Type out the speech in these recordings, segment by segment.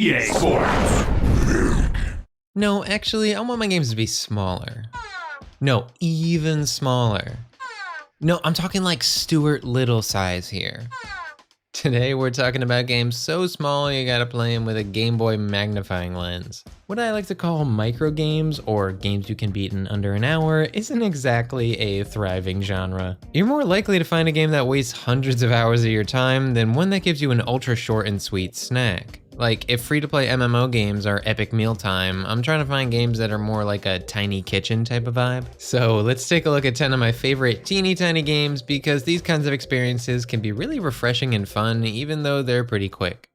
EA Sports. No, actually, I want my games to be smaller. No, even smaller. No, I'm talking like Stuart Little size here. Today we're talking about games so small you gotta play them with a Game Boy magnifying lens. What I like to call micro games, or games you can beat in under an hour, isn't exactly a thriving genre. You're more likely to find a game that wastes hundreds of hours of your time than one that gives you an ultra short and sweet snack. Like, if free-to-play MMO games are epic mealtime, I'm trying to find games that are more like a tiny kitchen type of vibe. So let's take a look at 10 of my favorite teeny tiny games, because these kinds of experiences can be really refreshing and fun even though they're pretty quick.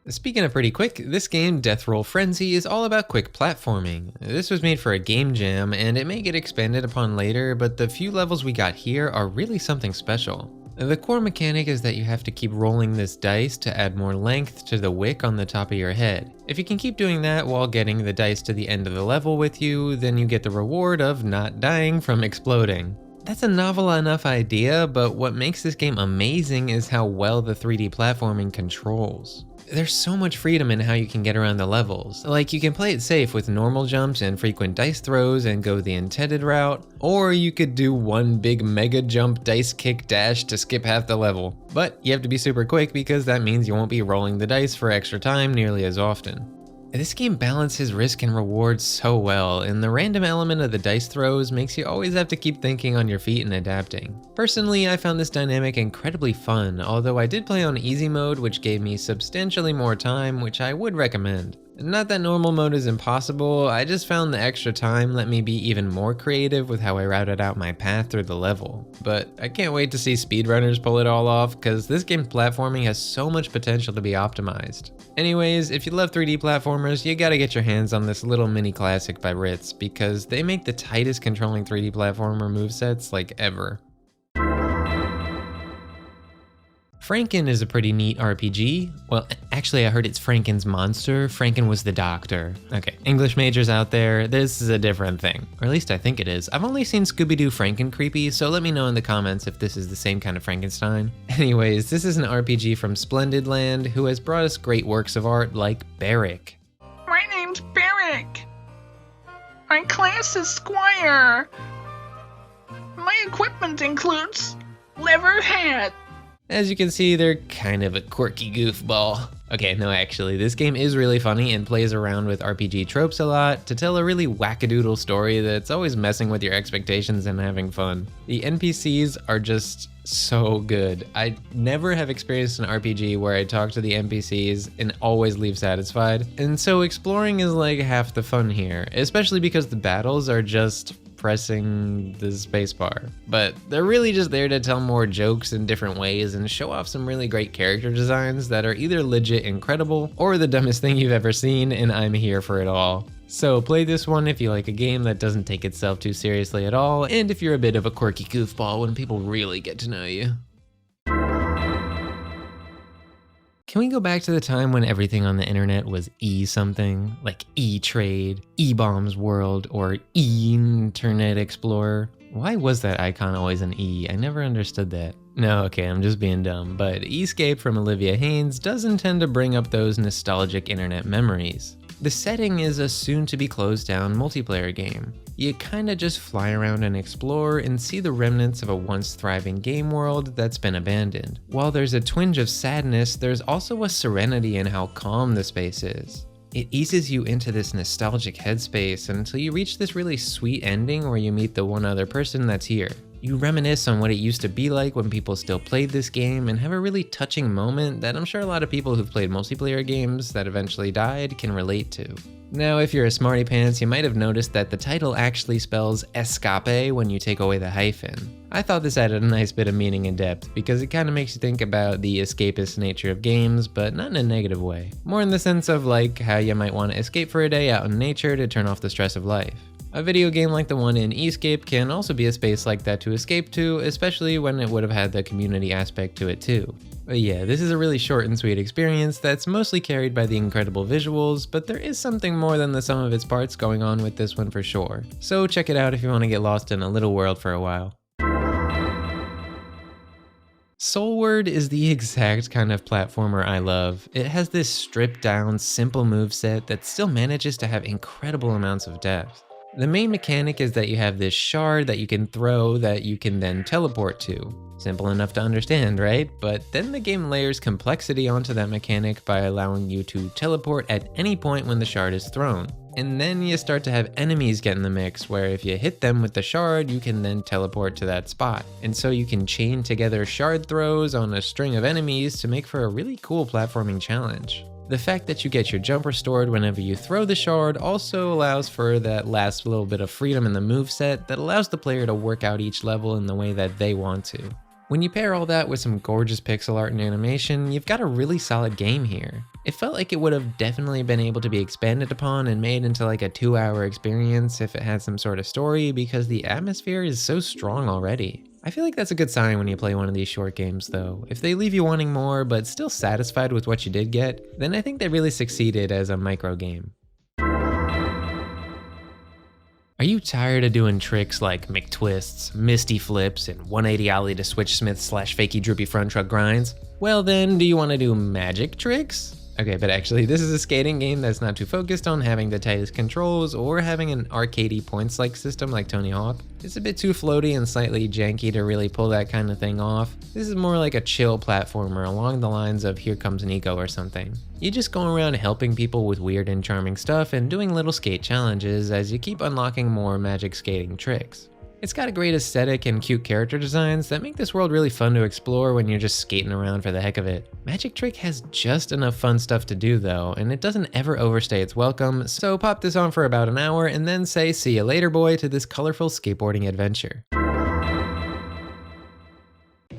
Speaking of pretty quick, this game, Death Roll Frenzy, is all about quick platforming. This was made for a game jam, and it may get expanded upon later, but the few levels we got here are really something special. The core mechanic is that you have to keep rolling this dice to add more length to the wick on the top of your head. If you can keep doing that while getting the dice to the end of the level with you, then you get the reward of not dying from exploding. That's a novel enough idea, but what makes this game amazing is how well the 3D platforming controls. There's so much freedom in how you can get around the levels. Like, you can play it safe with normal jumps and frequent dice throws and go the intended route, or you could do one big mega jump dice kick dash to skip half the level. But you have to be super quick because that means you won't be rolling the dice for extra time nearly as often. This game balances risk and reward so well, and the random element of the dice throws makes you always have to keep thinking on your feet and adapting. Personally, I found this dynamic incredibly fun, although I did play on easy mode, which gave me substantially more time, which I would recommend. Not that normal mode is impossible, I just found the extra time let me be even more creative with how I routed out my path through the level. But I can't wait to see speedrunners pull it all off, cause this game's platforming has so much potential to be optimized. Anyways, if you love 3D platformers, you gotta get your hands on this little mini classic by Ritz, because they make the tightest controlling 3D platformer movesets like ever. Franken is a pretty neat RPG. Well, actually I heard it's Franken's monster. Franken was the doctor. Okay, English majors out there, this is a different thing. Or at least I think it is. I've only seen Scooby-Doo Franken creepy, so let me know in the comments if this is the same kind of Frankenstein. Anyways, this is an RPG from Splendid Land, who has brought us great works of art like Barrick. My name's Barrick. My class is Squire. My equipment includes leather hat. As you can see, they're kind of a quirky goofball. Okay, no, actually, this game is really funny and plays around with RPG tropes a lot to tell a really wackadoodle story that's always messing with your expectations and having fun. The NPCs are just so good. I never have experienced an RPG where I talk to the NPCs and always leave satisfied. And so exploring is like half the fun here, especially because the battles are just pressing the spacebar. But they're really just there to tell more jokes in different ways and show off some really great character designs that are either legit incredible or the dumbest thing you've ever seen, and I'm here for it all. So play this one if you like a game that doesn't take itself too seriously at all, and if you're a bit of a quirky goofball when people really get to know you. Can we go back to the time when everything on the internet was e-something, like e-trade, e-bombs world, or e-internet explorer? Why was that icon always an E? I never understood that. No, okay, I'm just being dumb, but e-scape from Olivia Haynes does intend to bring up those nostalgic internet memories. The setting is a soon-to-be closed-down multiplayer game. You kinda just fly around and explore and see the remnants of a once thriving game world that's been abandoned. While there's a twinge of sadness, there's also a serenity in how calm the space is. It eases you into this nostalgic headspace until you reach this really sweet ending where you meet the one other person that's here. You reminisce on what it used to be like when people still played this game and have a really touching moment that I'm sure a lot of people who've played multiplayer games that eventually died can relate to. Now, if you're a smarty pants, you might have noticed that the title actually spells escape when you take away the hyphen. I thought this added a nice bit of meaning and depth because it kind of makes you think about the escapist nature of games, but not in a negative way. More in the sense of like how you might want to escape for a day out in nature to turn off the stress of life. A video game like the one in e-scape can also be a space like that to escape to, especially when it would have had the community aspect to it too. But yeah, this is a really short and sweet experience that's mostly carried by the incredible visuals, but there is something more than the sum of its parts going on with this one for sure. So check it out if you want to get lost in a little world for a while. Soulward is the exact kind of platformer I love. It has this stripped down, simple moveset that still manages to have incredible amounts of depth. The main mechanic is that you have this shard that you can throw that you can then teleport to. Simple enough to understand, right? But then the game layers complexity onto that mechanic by allowing you to teleport at any point when the shard is thrown. And then you start to have enemies get in the mix, where if you hit them with the shard, you can then teleport to that spot. And so you can chain together shard throws on a string of enemies to make for a really cool platforming challenge. The fact that you get your jump restored whenever you throw the shard also allows for that last little bit of freedom in the moveset that allows the player to work out each level in the way that they want to. When you pair all that with some gorgeous pixel art and animation, you've got a really solid game here. It felt like it would have definitely been able to be expanded upon and made into like a 2-hour experience if it had some sort of story, because the atmosphere is so strong already. I feel like that's a good sign when you play one of these short games though. If they leave you wanting more but still satisfied with what you did get, then I think they really succeeded as a micro game. Are you tired of doing tricks like McTwists, Misty Flips, and 180 ollie to switch smith / fakey droopy front truck grinds? Well then, do you want to do magic tricks? Okay, but actually this is a skating game that's not too focused on having the tightest controls or having an arcadey points-like system like Tony Hawk. It's a bit too floaty and slightly janky to really pull that kind of thing off. This is more like a chill platformer along the lines of Here Comes Nico or something. You just go around helping people with weird and charming stuff and doing little skate challenges as you keep unlocking more magic skating tricks. It's got a great aesthetic and cute character designs that make this world really fun to explore when you're just skating around for the heck of it. Magic Trick has just enough fun stuff to do though, and it doesn't ever overstay its welcome, so pop this on for about an hour and then say see you later boy to this colorful skateboarding adventure.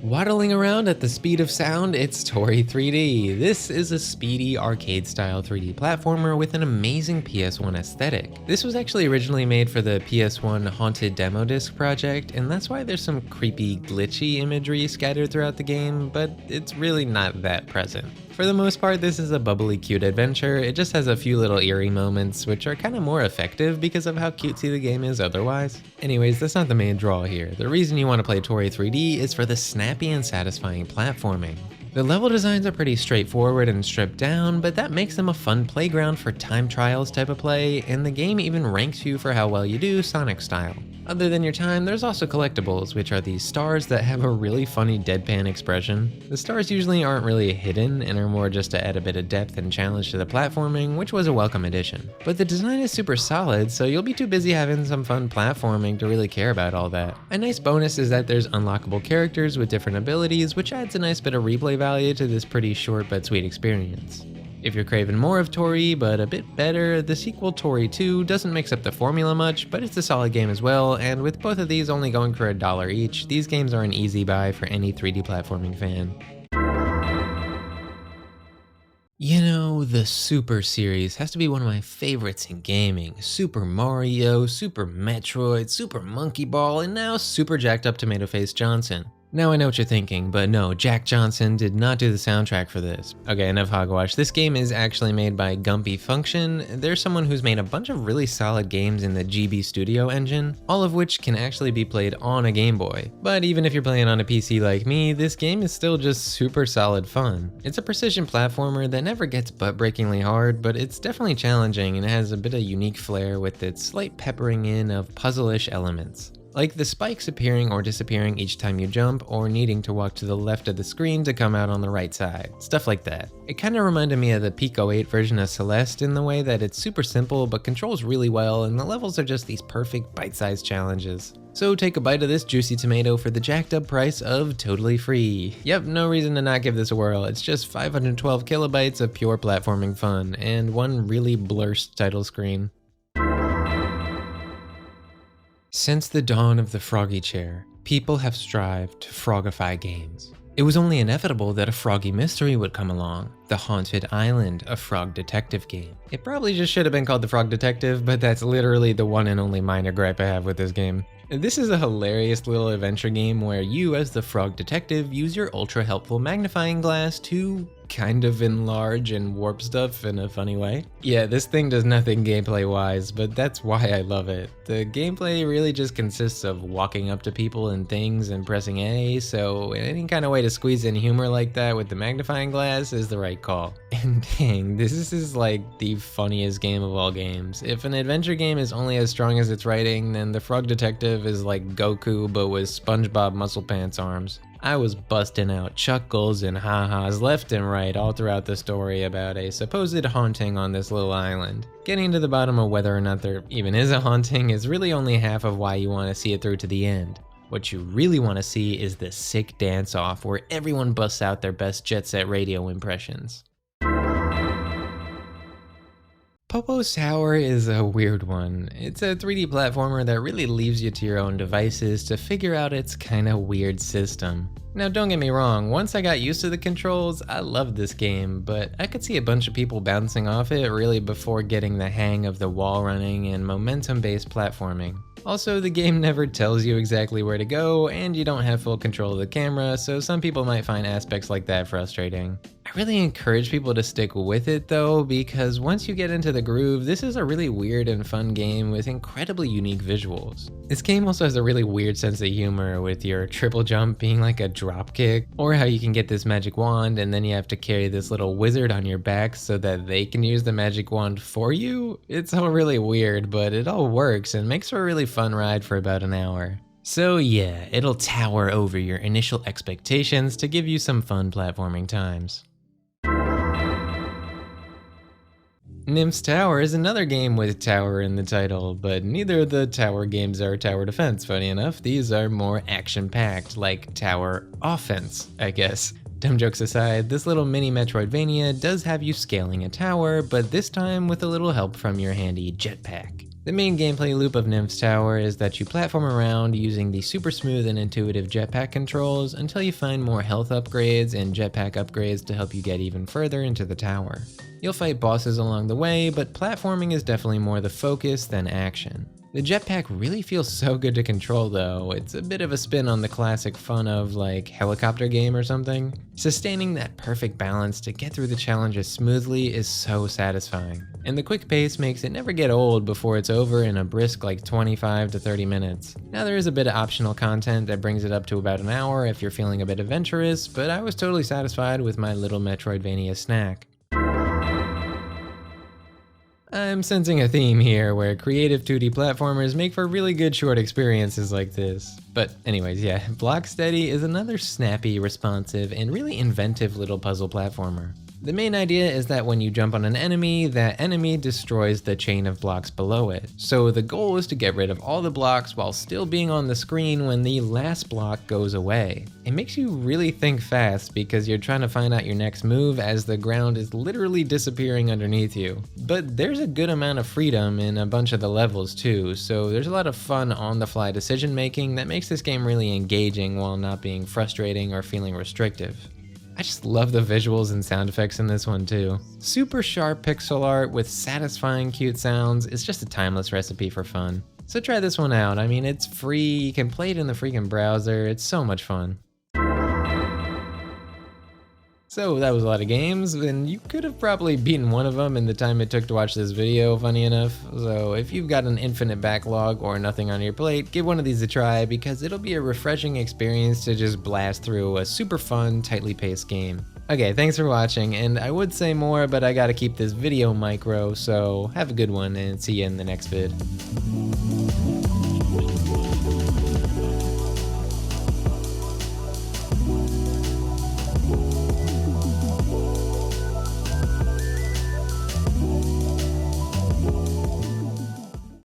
Waddling around at the speed of sound, it's Toree 3D. This is a speedy arcade-style 3D platformer with an amazing PS1 aesthetic. This was actually originally made for the PS1 Haunted Demo Disc project, and that's why there's some creepy, glitchy imagery scattered throughout the game, but it's really not that present. For the most part, this is a bubbly, cute adventure. It just has a few little eerie moments, which are kind of more effective because of how cutesy the game is otherwise. Anyways, that's not the main draw here. The reason you want to play Toree 3D is for the snappy and satisfying platforming. The level designs are pretty straightforward and stripped down, but that makes them a fun playground for time trials type of play, and the game even ranks you for how well you do Sonic style. Other than your time, there's also collectibles, which are these stars that have a really funny deadpan expression. The stars usually aren't really hidden and are more just to add a bit of depth and challenge to the platforming, which was a welcome addition. But the design is super solid, so you'll be too busy having some fun platforming to really care about all that. A nice bonus is that there's unlockable characters with different abilities, which adds a nice bit of replay value to this pretty short but sweet experience. If you're craving more of Toree, but a bit better, the sequel Toree 2 doesn't mix up the formula much, but it's a solid game as well, and with both of these only going for $1 each, these games are an easy buy for any 3D platforming fan. You know, the Super series has to be one of my favorites in gaming. Super Mario, Super Metroid, Super Monkey Ball, and now Super Jacked Up Tomato Face Johnson. Now I know what you're thinking, but no, Jack Johnson did not do the soundtrack for this. Okay, enough hogwash. This game is actually made by Gumpy Function. They're someone who's made a bunch of really solid games in the GB Studio engine, all of which can actually be played on a Game Boy. But even if you're playing on a PC like me, this game is still just super solid fun. It's a precision platformer that never gets butt-breakingly hard, but it's definitely challenging and has a bit of unique flair with its slight peppering in of puzzle-ish elements. Like the spikes appearing or disappearing each time you jump, or needing to walk to the left of the screen to come out on the right side. Stuff like that. It kinda reminded me of the Pico 8 version of Celeste in the way that it's super simple but controls really well, and the levels are just these perfect bite-sized challenges. So take a bite of this juicy tomato for the jacked up price of totally free. Yep, no reason to not give this a whirl. It's just 512 kilobytes of pure platforming fun, and one really blurst title screen. Since the dawn of the Froggy Chair, people have strived to frogify games. It was only inevitable that a froggy mystery would come along, The Haunted Island, a frog detective game. It probably just should have been called The Frog Detective, but that's literally the one and only minor gripe I have with this game. This is a hilarious little adventure game where you, as the frog detective, use your ultra helpful magnifying glass to kind of enlarge and warp stuff in a funny way. Yeah, this thing does nothing gameplay wise, but that's why I love it. The gameplay really just consists of walking up to people and things and pressing A, so any kind of way to squeeze in humor like that with the magnifying glass is the right call. And dang, this is like the funniest game of all games. If an adventure game is only as strong as its writing, then the Frog Detective is like Goku but with SpongeBob muscle pants arms. I was busting out chuckles and ha-has left and right all throughout the story about a supposed haunting on this little island. Getting to the bottom of whether or not there even is a haunting is really only half of why you want to see it through to the end. What you really want to see is the sick dance-off where everyone busts out their best Jet Set Radio impressions. Popos Tower is a weird one. It's a 3D platformer that really leaves you to your own devices to figure out its kinda weird system. Now don't get me wrong, once I got used to the controls, I loved this game, but I could see a bunch of people bouncing off it really before getting the hang of the wall running and momentum-based platforming. Also, the game never tells you exactly where to go, and you don't have full control of the camera, so some people might find aspects like that frustrating. I really encourage people to stick with it though, because once you get into the groove, this is a really weird and fun game with incredibly unique visuals. This game also has a really weird sense of humor, with your triple jump being like a drop kick, or how you can get this magic wand and then you have to carry this little wizard on your back so that they can use the magic wand for you. It's all really weird, but it all works and makes for a really fun ride for about an hour. So yeah, it'll tower over your initial expectations to give you some fun platforming times. Nymphs Tower is another game with tower in the title, but neither of the tower games are tower defense, funny enough. These are more action-packed, like tower offense, I guess. Dumb jokes aside, this little mini Metroidvania does have you scaling a tower, but this time with a little help from your handy jetpack. The main gameplay loop of Nymphs Tower is that you platform around using the super smooth and intuitive jetpack controls until you find more health upgrades and jetpack upgrades to help you get even further into the tower. You'll fight bosses along the way, but platforming is definitely more the focus than action. The jetpack really feels so good to control though. It's a bit of a spin on the classic fun of like helicopter game or something. Sustaining that perfect balance to get through the challenges smoothly is so satisfying. And the quick pace makes it never get old before it's over in a brisk like 25 to 30 minutes. Now there is a bit of optional content that brings it up to about an hour if you're feeling a bit adventurous, but I was totally satisfied with my little Metroidvania snack. I'm sensing a theme here where creative 2D platformers make for really good short experiences like this. But anyways, yeah, Blocksteady is another snappy, responsive, and really inventive little puzzle platformer. The main idea is that when you jump on an enemy, that enemy destroys the chain of blocks below it. So the goal is to get rid of all the blocks while still being on the screen when the last block goes away. It makes you really think fast because you're trying to find out your next move as the ground is literally disappearing underneath you. But there's a good amount of freedom in a bunch of the levels too, so there's a lot of fun on-the-fly decision making that makes this game really engaging while not being frustrating or feeling restrictive. I just love the visuals and sound effects in this one too. Super sharp pixel art with satisfying cute sounds. It's just a timeless recipe for fun. So try this one out. I mean, it's free, you can play it in the freaking browser, it's so much fun. So that was a lot of games, and you could have probably beaten one of them in the time it took to watch this video, funny enough. So if you've got an infinite backlog or nothing on your plate, give one of these a try because it'll be a refreshing experience to just blast through a super fun, tightly paced game. Okay, thanks for watching, and I would say more, but I gotta keep this video micro, so have a good one and see you in the next vid.